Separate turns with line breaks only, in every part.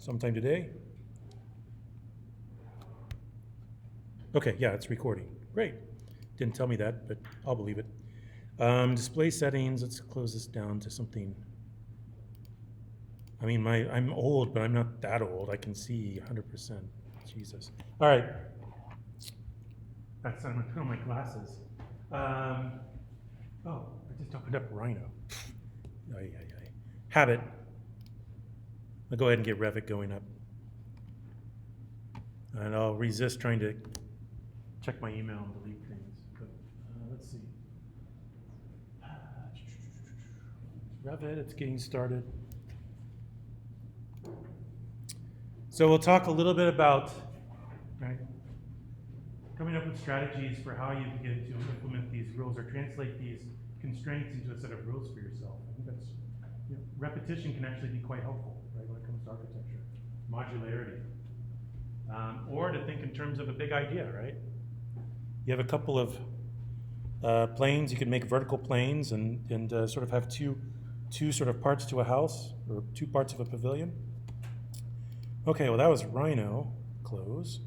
sometime today. Okay, yeah, it's recording. Great. Didn't tell me that, but I'll believe it. Display settings, let's close this down to something. I mean, I'm old, but I'm not that old. I can see 100%. Jesus. All right. That's I'm gonna put on my glasses. Oh, I just opened up Rhino. Ay, ay, ay. Habit. I'll go ahead and get Revit going up. And I'll resist trying to check my email and delete things. But let's see. Revit, it's getting started. So we'll talk a little bit about, right, coming up with strategies for how you begin to implement these rules or translate these constraints into a set of rules for yourself. I think that's, repetition can actually be quite helpful, right, when it comes to architecture. Modularity. Or to think in terms of a big idea, right? You have a couple of planes, you can make vertical planes and sort of have two sort of parts to a house, or two parts of a pavilion. Okay, well that was Rhino, close.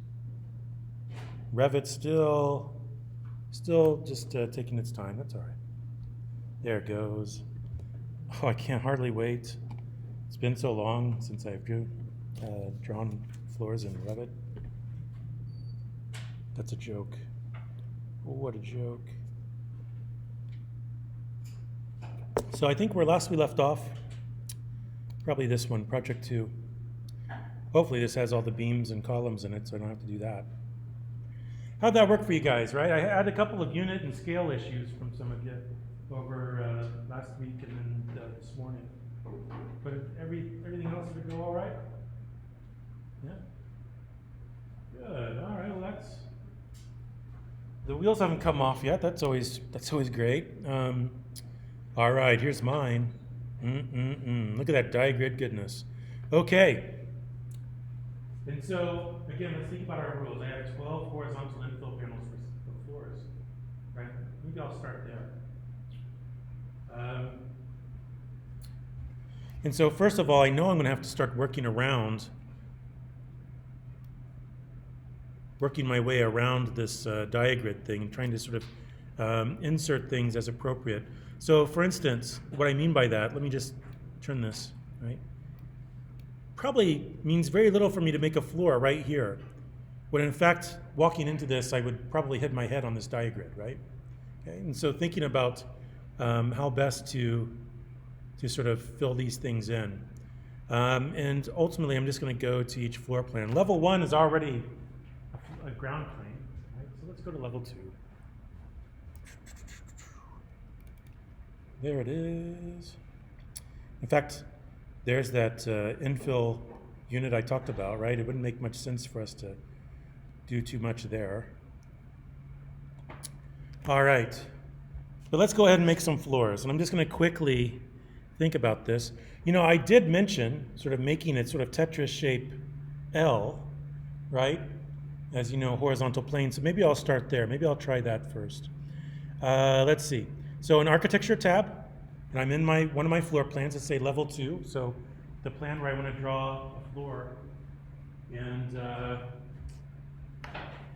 Revit still just taking its time, that's all right. There it goes. Oh, I can't hardly wait. It's been so long since I've drawn floors in Revit. That's a joke. Oh, what a joke. So I think where last we left off, probably this one, project 2. Hopefully this has all the beams and columns in it so I don't have to do that. How'd that work for you guys, right? I had a couple of unit and scale issues from some of you over last week and then this morning. But everything else would go all right? Yeah? Good, all right, well that's, the wheels haven't come off yet, that's always great. All right, here's mine. Look at that diagrid goodness. Okay. And so, again, let's think about our rules. I have 12 horizontal infill panels for floors, right? Maybe I'll start there. And so, first of all, I know I'm going to have to start working my way around this diagrid thing and trying to sort of insert things as appropriate. So, for instance, what I mean by that, let me just turn this, right? Probably means very little for me to make a floor right here, when in fact, walking into this, I would probably hit my head on this diagrid, right? Okay, and so thinking about how best to sort of fill these things in. And ultimately, I'm just going to go to each floor plan. Level 1 is already a ground plane, right? So let's go to level 2. There it is. In fact, there's that infill unit I talked about, right? It wouldn't make much sense for us to do too much there. All right, but let's go ahead and make some floors. And I'm just going to quickly think about this. You know, I did mention sort of making it sort of Tetris shape L, right? As you know, horizontal plane. So maybe I'll start there. Maybe I'll try that first. Let's see. So in Architecture tab, and I'm in one of my floor plans, let's say level 2. So the plan where I want to draw a floor. And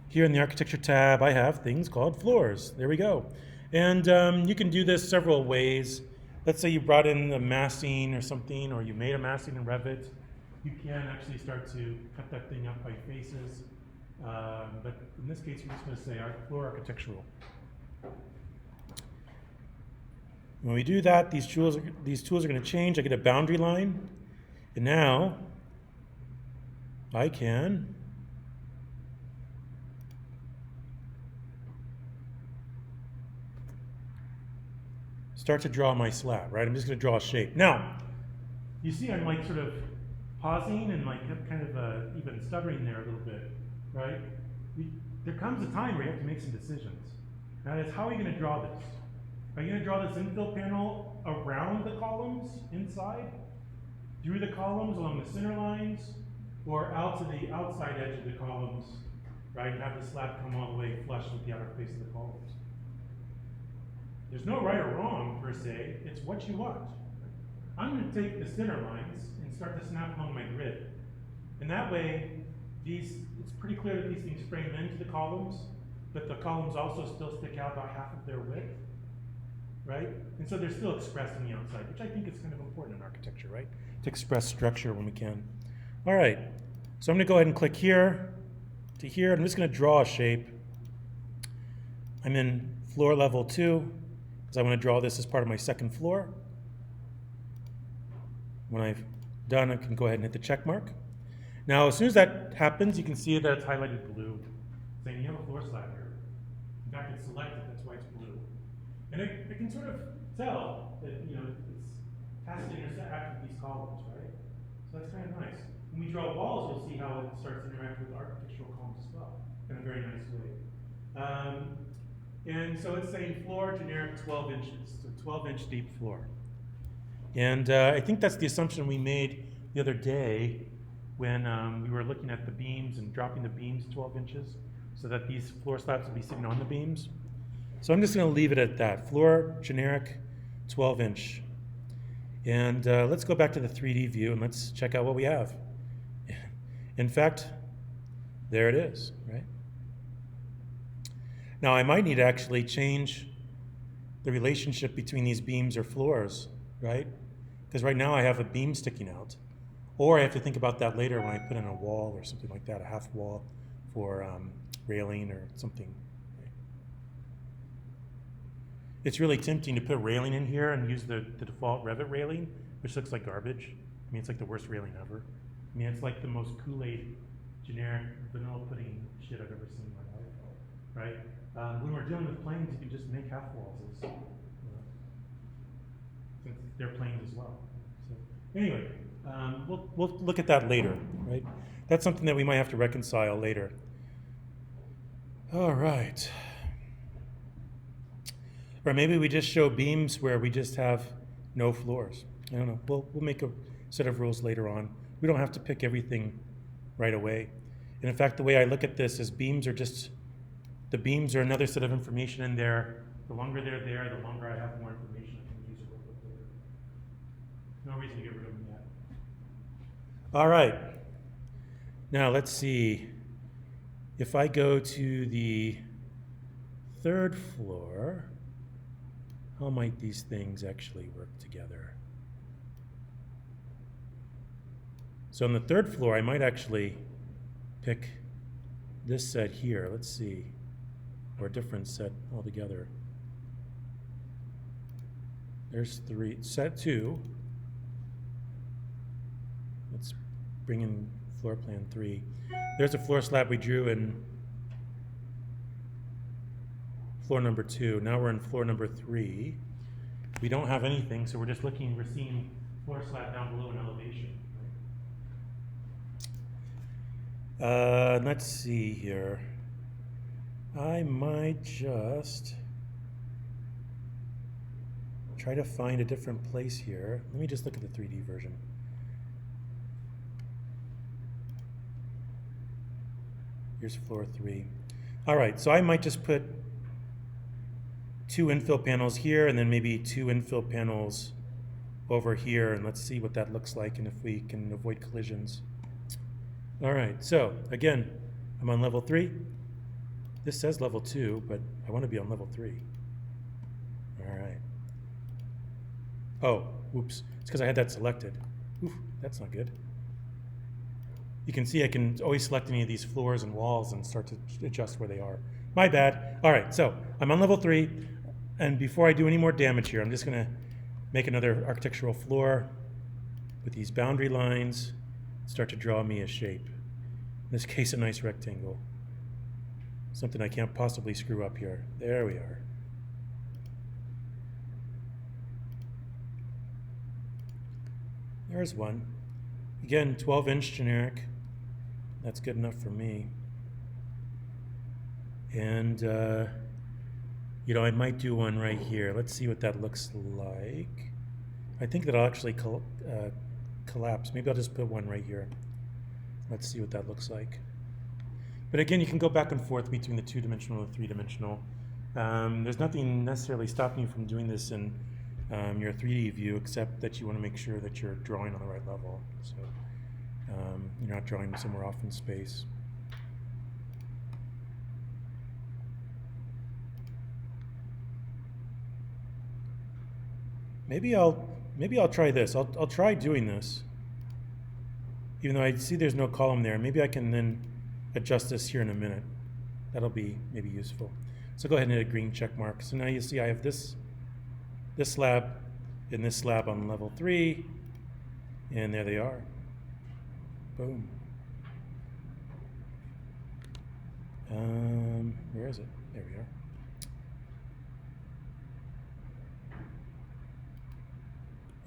here in the Architecture tab, I have things called floors. There we go. And you can do this several ways. Let's say you brought in a massing or something, or you made a massing in Revit. You can actually start to cut that thing up by faces. But in this case, we're just going to say our floor architectural. When we do that, these tools are going to change. I get a boundary line, and now I can start to draw my slab, right? I'm just going to draw a shape. Now, you see I'm like sort of pausing and like kind of even stuttering there a little bit, right? There comes a time where you have to make some decisions. Now, it's how are you going to draw this? Are you going to draw this infill panel around the columns, inside, through the columns along the center lines, or out to the outside edge of the columns, right, and have the slab come all the way flush with the outer face of the columns? There's no right or wrong, per se. It's what you want. I'm going to take the center lines and start to snap along my grid. And that way, it's pretty clear that these things frame into the columns, but the columns also still stick out about half of their width, right? And so they're still expressed on the outside, which I think is kind of important in architecture, right? To express structure when we can. All right, so I'm gonna go ahead and click here to here. I'm just gonna draw a shape. I'm in floor level 2, because I wanna draw this as part of my second floor. When I've done, I can go ahead and hit the check mark. Now, as soon as that happens, you can see that it's highlighted blue, saying you have a floor slab here. In fact, it's selected, that's why it's blue. And I can sort of tell that, it has to interact with these columns, right? So that's kind of nice. When we draw walls, you'll see how it starts to interact with architectural columns as well, in a very nice way. And so it's saying floor generic 12 inches, so 12-inch deep floor. And I think that's the assumption we made the other day when we were looking at the beams and dropping the beams 12 inches so that these floor slabs would be sitting on the beams. So I'm just going to leave it at that. Floor generic 12-inch. And let's go back to the 3D view and let's check out what we have. In fact, there it is, right? Now I might need to actually change the relationship between these beams or floors, right? Because right now I have a beam sticking out. Or I have to think about that later when I put in a wall or something like that, a half wall for railing or something. It's really tempting to put railing in here and use the default Revit railing, which looks like garbage. I mean, it's like the worst railing ever. I mean, it's like the most Kool-Aid, generic, vanilla pudding shit I've ever seen in my life, right? When we're dealing with planes, you can just make half walls, since they're planes as well. So anyway, we'll look at that later, right? That's something that we might have to reconcile later. All right. Or maybe we just show beams where we just have no floors. I don't know. We'll make a set of rules later on. We don't have to pick everything right away. And in fact, the way I look at this is beams are just, the beams are another set of information in there. The longer they're there, the longer I have more information I can use to work with later. No reason to get rid of them yet. All right. Now let's see. If I go to the third floor, how might these things actually work together? So on the third floor, I might actually pick this set here. Let's see, or a different set altogether. There's three, set 2. Let's bring in floor plan 3. There's a floor slab we drew in floor number 2. Now we're in floor number 3. We don't have anything, so we're just looking, we're seeing floor slab down below in elevation. Let's see here. I might just try to find a different place here. Let me just look at the 3D version. Here's floor 3. All right, so I might just put 2 infill panels here and then maybe 2 infill panels over here, and let's see what that looks like and if we can avoid collisions. All right, so again, I'm on level 3. This says level 2, but I want to be on level 3. All right. Oh, whoops, it's because I had that selected. Oof, that's not good. You can see I can always select any of these floors and walls and start to adjust where they are. My bad. All right, so I'm on level 3, and before I do any more damage here, I'm just gonna make another architectural floor with these boundary lines, start to draw me a shape. In this case, a nice rectangle. Something I can't possibly screw up here. There we are. There's one. Again, 12-inch generic. That's good enough for me. And, I might do one right here. Let's see what that looks like. I think that'll actually collapse. Maybe I'll just put one right here. Let's see what that looks like. But again, you can go back and forth between the 2-dimensional and 3-dimensional. There's nothing necessarily stopping you from doing this in your 3D view, except that you want to make sure that you're drawing on the right level. So You're not drawing somewhere off in space. Maybe I'll try this. I'll try doing this. Even though I see there's no column there, maybe I can then adjust this here in a minute. That'll be maybe useful. So go ahead and hit a green check mark. So now you see I have this slab and this slab on level 3, and there they are. Boom. Where is it? There we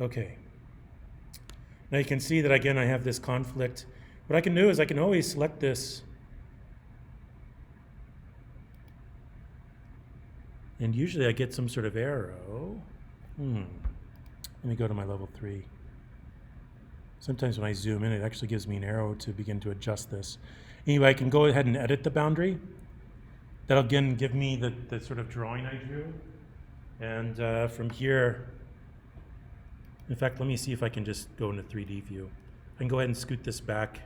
are. Okay. Now you can see that again I have this conflict. What I can do is I can always select this and usually I get some sort of arrow. Let me go to my level 3. Sometimes when I zoom in it actually gives me an arrow to begin to adjust this. Anyway, I can go ahead and edit the boundary. That'll again give me the sort of drawing I drew. And from here, in fact, let me see if I can just go into 3D view. I can go ahead and scoot this back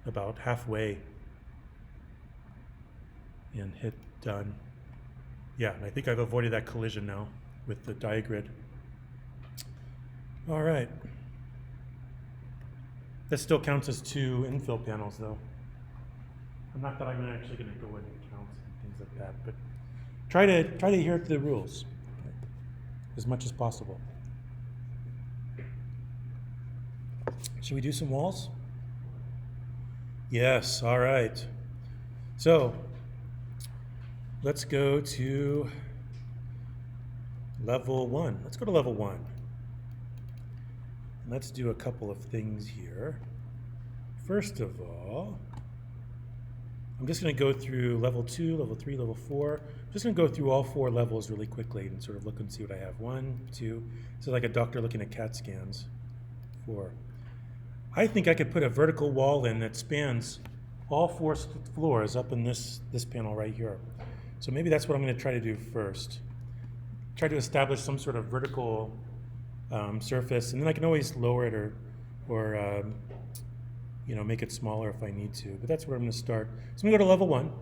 about halfway and hit done. Yeah, and I think I've avoided that collision now with the diagrid. All right. This still counts as 2 infill panels though. Not that I'm actually going to go in and count and things like that, but try to adhere to the rules as much as possible. Should we do some walls? Yes, all right. So let's go to level 1. Let's go to level 1. Let's do a couple of things here. First of all, I'm just going to go through level 2, level 3, level 4. I'm just going to go through all 4 levels really quickly and sort of look and see what I have. 1, 2. This is like a doctor looking at CAT scans. 4. I think I could put a vertical wall in that spans all 4 floors up in this panel right here. So maybe that's what I'm going to try to do first. Try to establish some sort of vertical surface, and then I can always lower it or make it smaller if I need to. But that's where I'm going to start. So I'm going to go to level 1,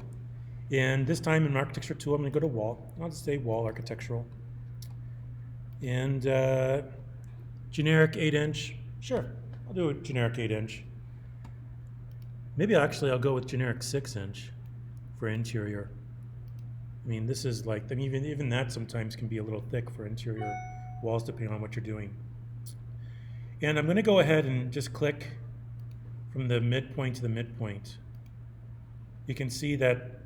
and this time in Architecture Tool, I'm going to go to Wall. I'll just say Wall Architectural, and generic 8-inch. Sure, I'll do a generic 8-inch. Maybe I'll go with generic 6-inch for interior. I mean, this is like, I mean, even that sometimes can be a little thick for interior walls depending on what you're doing. And I'm going to go ahead and just click from the midpoint to the midpoint. You can see that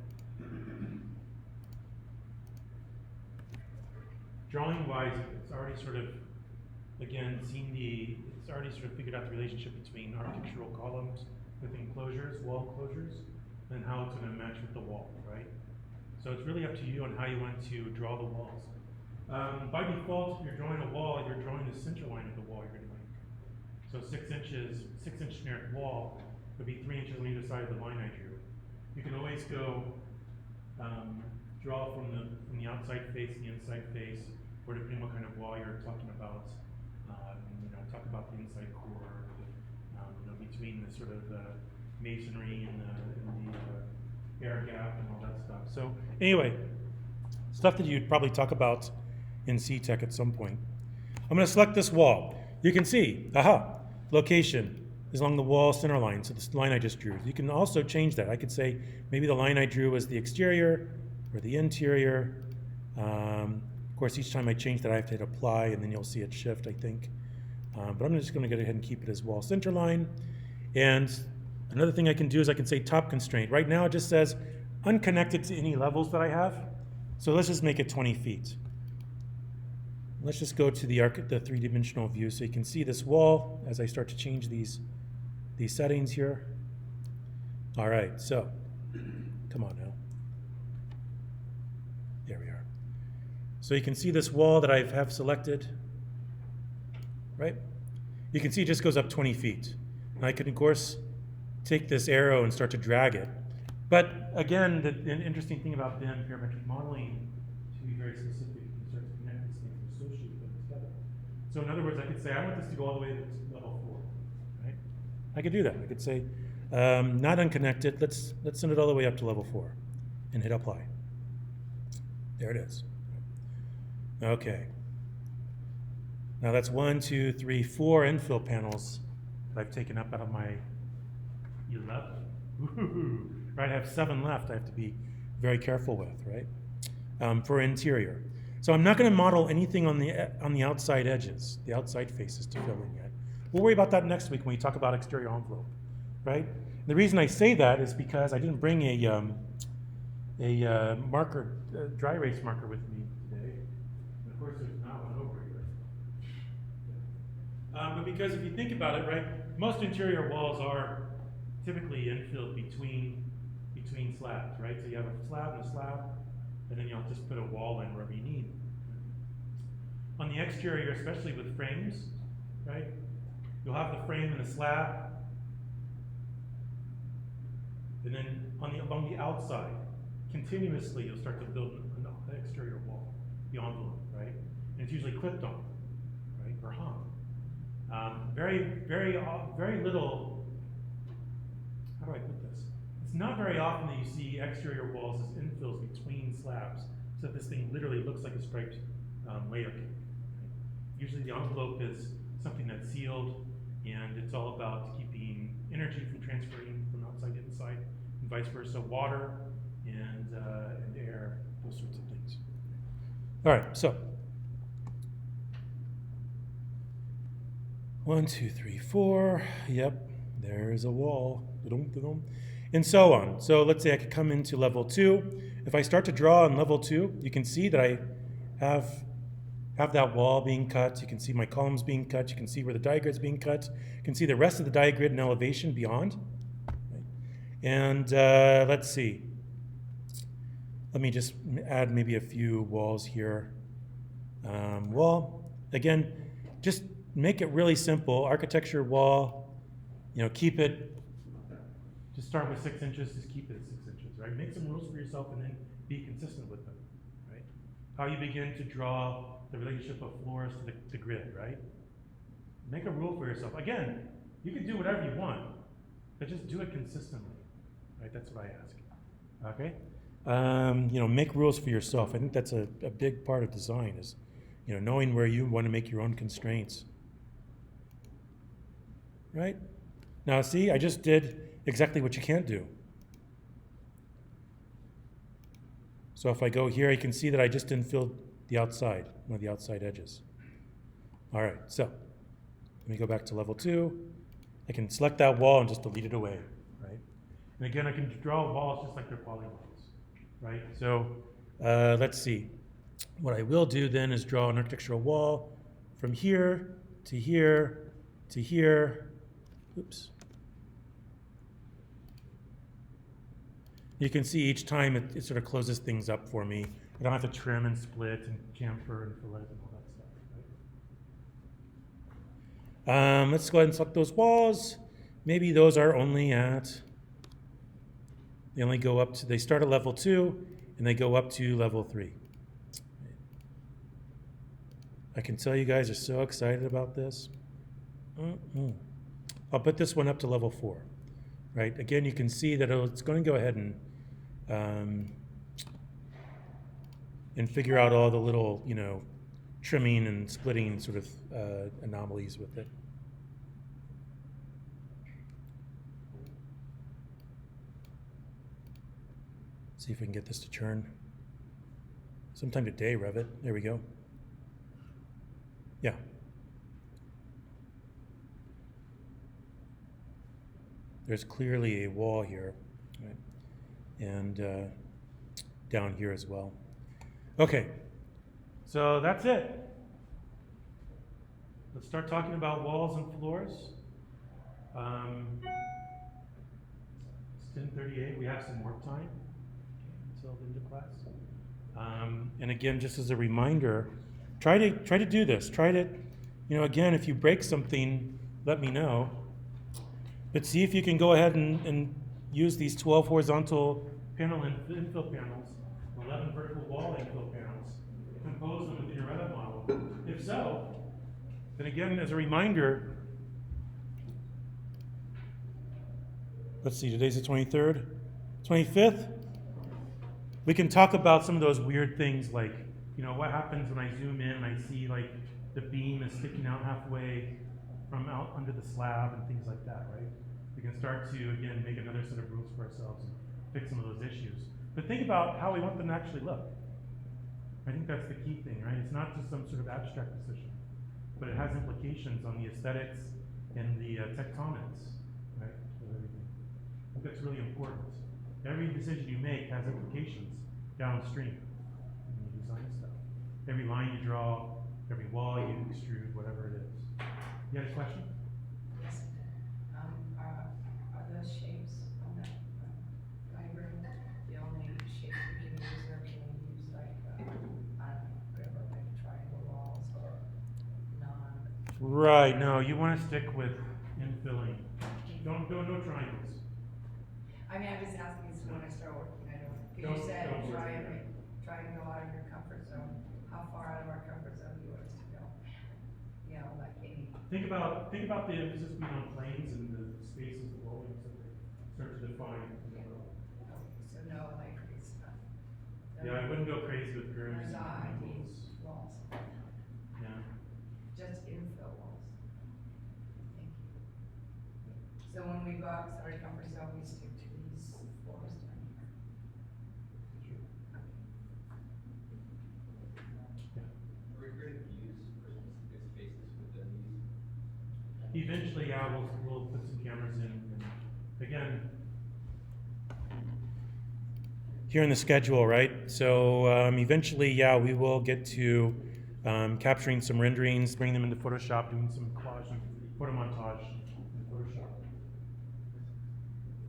drawing-wise, it's already sort of, again, it's already sort of figured out the relationship between architectural columns with enclosures, wall enclosures, and how it's going to match with the wall, right? So it's really up to you on how you want to draw the walls. By default, if you're drawing a wall, you're drawing the center line of the wall you're doing. So 6-inch generic wall would be 3 inches on either side of the line I drew. You can always go draw from the outside face, the inside face, or depending on what kind of wall you're talking about. Talk about the inside core, between the sort of masonry and the air gap and all that stuff. So anyway, stuff that you'd probably talk about in CTech at some point. I'm going to select this wall. You can see, location is along the wall center line, so this line I just drew. You can also change that. I could say maybe the line I drew was the exterior or the interior. Of course, each time I change that, I have to hit apply, and then you'll see it shift, I think. But I'm just going to go ahead and keep it as wall center line. And another thing I can do is I can say top constraint. Right now it just says unconnected to any levels that I have. So let's just make it 20 feet. Let's just go to the three-dimensional view so you can see this wall as I start to change these settings here. All right, so come on now. There we are. So you can see this wall that I have selected, right? You can see it just goes up 20 feet. And I can, of course, take this arrow and start to drag it. But again, an interesting thing about BIM parametric modeling, to be very specific, you can start to connect these things and associate them together. So in other words, I could say, I want this to go all the way to level 4, right? I could do that. I could say, not unconnected. Let's send it all the way up to level 4 and hit apply. There it is. Okay. Now that's 1, 2, 3, 4 infill panels that I've taken up out of my 11. Woo-hoo-hoo. Right, I have 7 left I have to be very careful with, right? For interior. So I'm not going to model anything on the outside edges, the outside faces to fill in yet. We'll worry about that next week when we talk about exterior envelope, right? And the reason I say that is because I didn't bring a marker, dry erase marker with me today. And of course, there's not one over here. But because if you think about it, right, most interior walls are typically infilled between slabs, right? So you have a slab and a slab, and then you'll just put a wall in wherever you need. On the exterior, especially with frames, right, you'll have the frame and the slab, and then along the outside, continuously you'll start to build an exterior wall, the envelope, right? And it's usually clipped on, right, or hung. Very little. How do I put this? It's not very often that you see exterior walls as infills between slabs, so that this thing literally looks like a striped layer cake. Right? Usually the envelope is something that's sealed, and it's all about keeping energy from transferring from outside to inside, and vice versa, water and air, those sorts of things. All right, so 1, 2, 3, 4. Yep, there's a wall. And so on. So let's say I could come into level 2. If I start to draw on level 2, you can see that I have that wall being cut. You can see my columns being cut. You can see where the diagrid's being cut. You can see the rest of the diagrid and elevation beyond. And let's see. Let me just add maybe a few walls here. Well, again, just make it really simple. Architecture wall, keep it. Just start with 6 inches, just keep it at 6 inches, right? Make some rules for yourself and then be consistent with them, right? How you begin to draw the relationship of floors to the grid, right? Make a rule for yourself. Again, you can do whatever you want, but just do it consistently, right? That's what I ask, okay? Make rules for yourself. I think that's a big part of design is, knowing where you want to make your own constraints, right? Now, see, I just did exactly what you can't do. So if I go here, you can see that I just didn't fill the outside, one of the outside edges. All right, so let me go back to level 2. I can select that wall and just delete it away, right? And again, I can draw walls just like they're polygons, right? So let's see. What I will do then is draw an architectural wall from here to here to here. Oops. You can see each time it sort of closes things up for me. I don't have to trim and split and chamfer and fillet and all that stuff. Right? Let's go ahead and select those walls. Maybe those are only they only go up to, they start at level 2 and they go up to level 3. I can tell you guys are so excited about this. I'll put this one up to level 4. Right? Again, you can see that it's going to go ahead and figure out all the little, trimming and splitting sort of anomalies with it. See if we can get this to churn. Sometime today, Revit. There we go. Yeah. There's clearly a wall here, right? And down here as well. Okay, so that's it. Let's start talking about walls and floors. It's 10:38. We have some work time until the end of class. And again, just as a reminder, try to do this. Try to, again, if you break something, let me know. But see if you can go ahead and use these 12 horizontal panel infill panels, 11 vertical wall infill panels, compose them within your Revit model. If so, then again, as a reminder, let's see, today's the 23rd, 25th. We can talk about some of those weird things like, what happens when I zoom in and I see like the beam is sticking out halfway from out under the slab and things like that, right? We can start to, again, make another set of rules for ourselves and fix some of those issues. But think about how we want them to actually look. I think that's the key thing, right? It's not just some sort of abstract decision, but it has implications on the aesthetics and the tectonics, right, of everything. I think that's really important. Every decision you make has implications downstream when you design stuff. Every line you draw, every wall you extrude, whatever it is. You had a question?
Yes. Are those shapes on that library the only shapes we can use, or can we use like, I don't know, whatever, like triangle walls or non?
Right, no, you want to stick with infilling. Don't do no triangles.
I mean, I'm just asking this when I start working, I don't, because
Don't
you said
worry.
try and go out of your comfort zone. How far out of our comfort zone do you want us to go? Like any.
Think about the emphasis being on planes and the spaces, the volumes that they start to define in the world.
So no, like crazy stuff.
Yeah, I wouldn't go crazy with curves and
Design
angles.
walls,
Yeah.
just infill walls. Thank you. So when we go outside our comfort zone, we stick to these floors down here.
Sure. Yeah.
Are we creating views for specific spaces within these?
Eventually, yeah, we'll put some cameras in. And again, here in the schedule, right? So eventually, yeah, we will get to capturing some renderings, bring them into Photoshop, doing some collage and photo montage in Photoshop.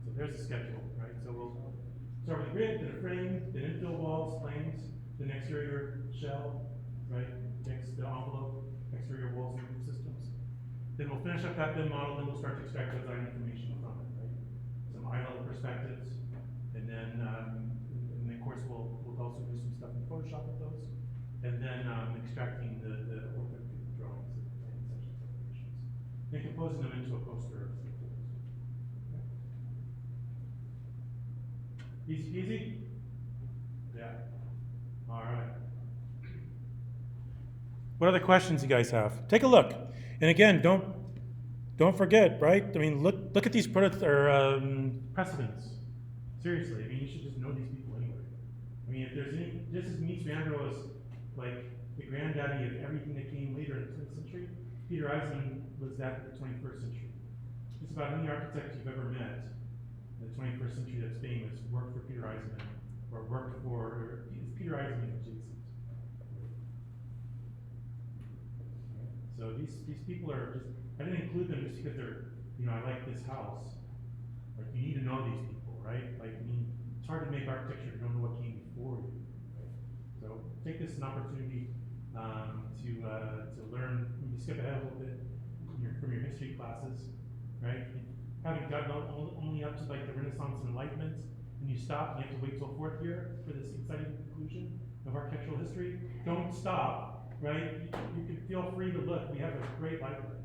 So there's the schedule, right? So we'll start with the grid, then a frame, then infill walls, planes, then exterior shell, right? Next, the envelope, exterior walls and roof systems. Then we'll finish up that BIM model, then we'll start to extract design information from it, right? Some eye-level perspectives, and then of course we'll also do some stuff in Photoshop with those, and then extracting the ortho drawings and section separations, and composing them into a poster of some tools. Okay. Easy peasy? Yeah. All right. What other questions you guys have? Take a look. And again, don't forget, right? I mean, look at these precedents. Seriously, I mean, you should just know these people anyway. I mean, if there's any, just as Mies van der Rohe was like the granddaddy of everything that came later in the 20th century, Peter Eisenman was that of the 21st century. Just about any architect you've ever met in the 21st century that's famous worked for Peter Eisenman, or worked for, or Peter Eisenman adjacent. So these people are just, I didn't include them just because they're, I like this house. Like, you need to know these people, right? Like, I mean, it's hard to make architecture if you don't know what came before you, right? So take this as an opportunity to learn, maybe skip ahead a little bit from your history classes, right? Having gotten only up to like the Renaissance and Enlightenment, and you stop, and you have to wait till fourth year for this exciting conclusion of architectural history. Don't stop, right? You can feel free to look. We have a great library.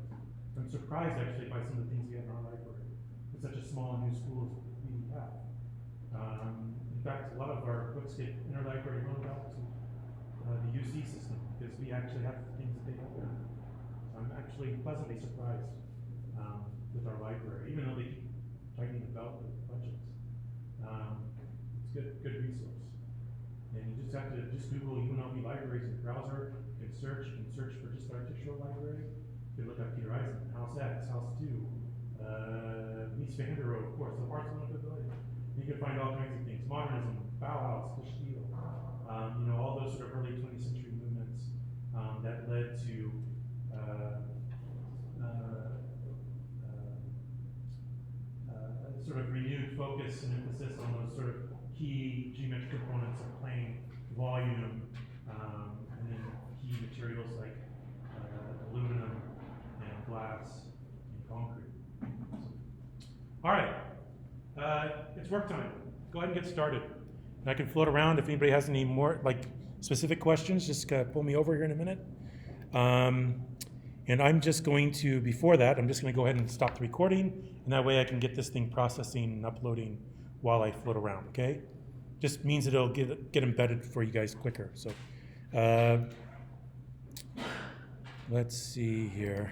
I'm surprised actually by some of the things we have in our library. It's such a small and new school as we have. In fact, a lot of our books get interlibrary loaned out to the UC system because we actually have things that they don't have. So I'm actually pleasantly surprised with our library, even though they keep tightening the belt with budgets. It's good resource. And you just have to Google UNLV libraries in the browser. You can search for just architectural library. You can look up Peter Eisenman, House X, House 2, Mies van der Rohe, of course, the Barcelona Pavilion. You can find all kinds of things, modernism, Bauhaus, the Stil, all those sort of early 20th century movements that led to sort of renewed focus and emphasis on those sort of key geometric components of plane, volume, and then key materials like aluminum and glass and concrete. All right, it's work time. Go ahead and get started. And I can float around if anybody has any more specific questions. Just pull me over here in a minute. And I'm just going to, before that, I'm just going to go ahead and stop the recording, and that way I can get this thing processing and uploading while I float around, okay? Just means that it'll get embedded for you guys quicker. So let's see here.